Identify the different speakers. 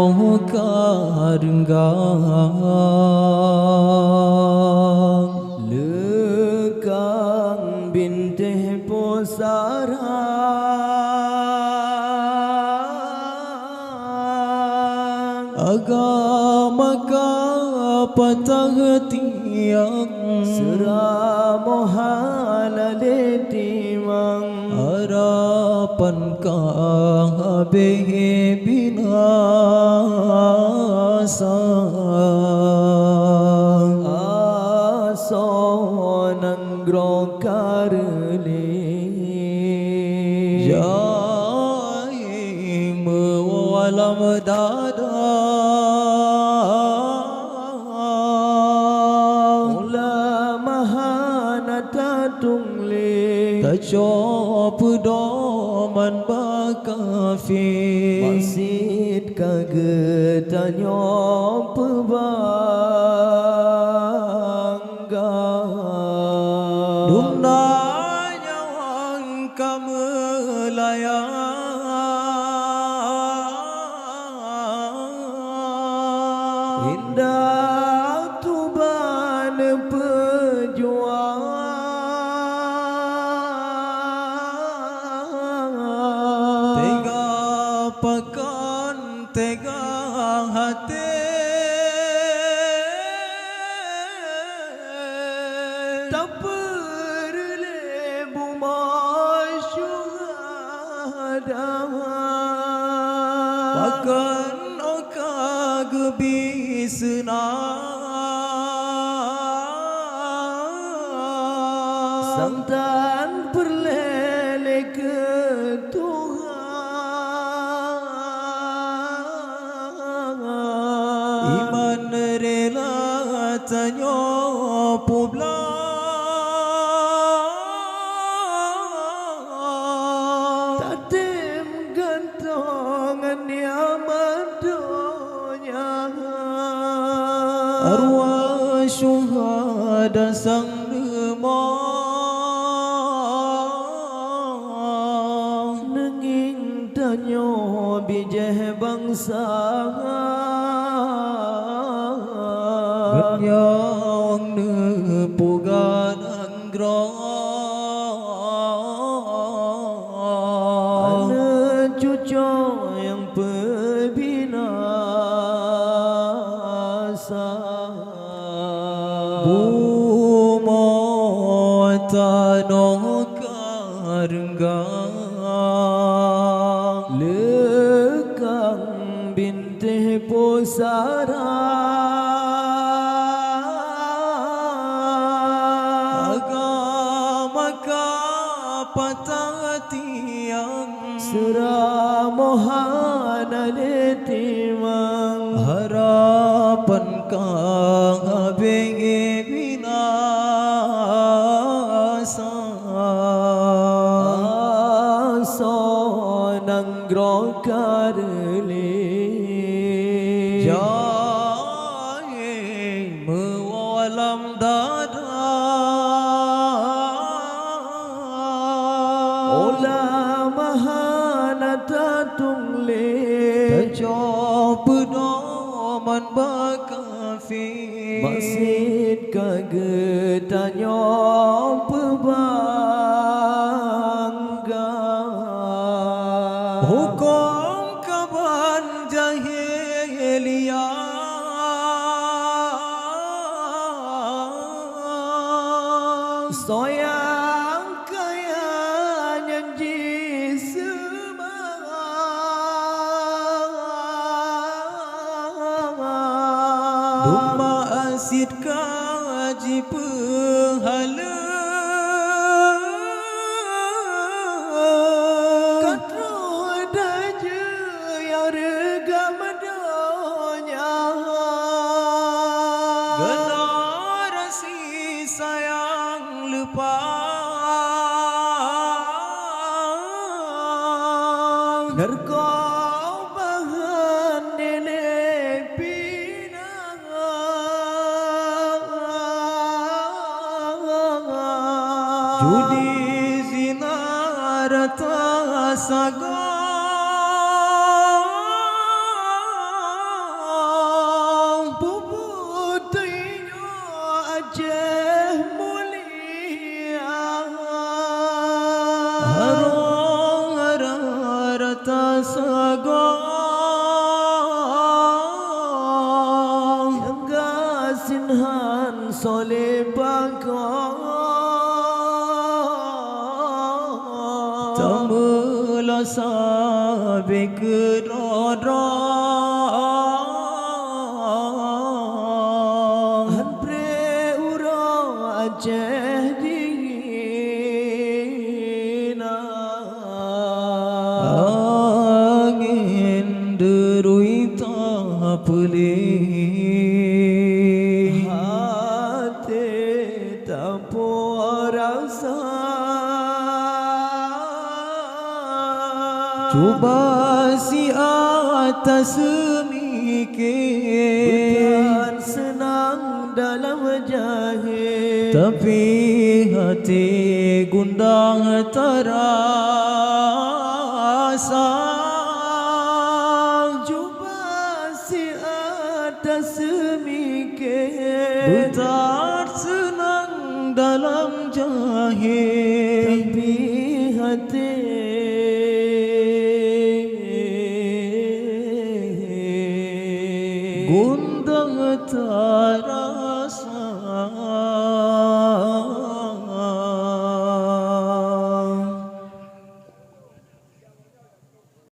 Speaker 1: no karenggang lekang bintih posarang agama ka patah tiang seramohalale timang harapan ka binasa asonang grokarli jai mewalam dada Tacop doman bakafi Masid kagetanyo pebangga Dumnanya wang kamelayang Indah tuban pejuang Pakan tega hati tak perlu masyhada pakan oka gebisna santan perlele ke Iman rela tanyo publa tatim gantongan nyaman donya arwah syuhada sang demang nenging tanyo bijeh bangsa Ganyang nepugan anggrong Anak cucu yang pebinasa Bumota no karenggang lekang bintih posara patah tiang seramohana letimang harapan ka bengi binasa asonang grokarli jai mewalam dada Ola mahana tatungle Tacop doman bakafi Masid kagetanyo pebangga Hukum kaban jahiliyah Soyang kaya nyanyi semangat Duma asid kaji pehala Katroh daja yang regam donya Generasi sayang lepang Nerkau bahan nenek pinang Judi zina rata saga tasagong yang gasinhan soleh bakong tamula sabe kedora han pre uro Aceh dingina angin derui tak pelih hati tak rasa cuba si atas semikir bukan senang dalam jahil tapi hati gundang terasa cuba si atas semikir bukan senang dalam jahil tapi hati gundang terasa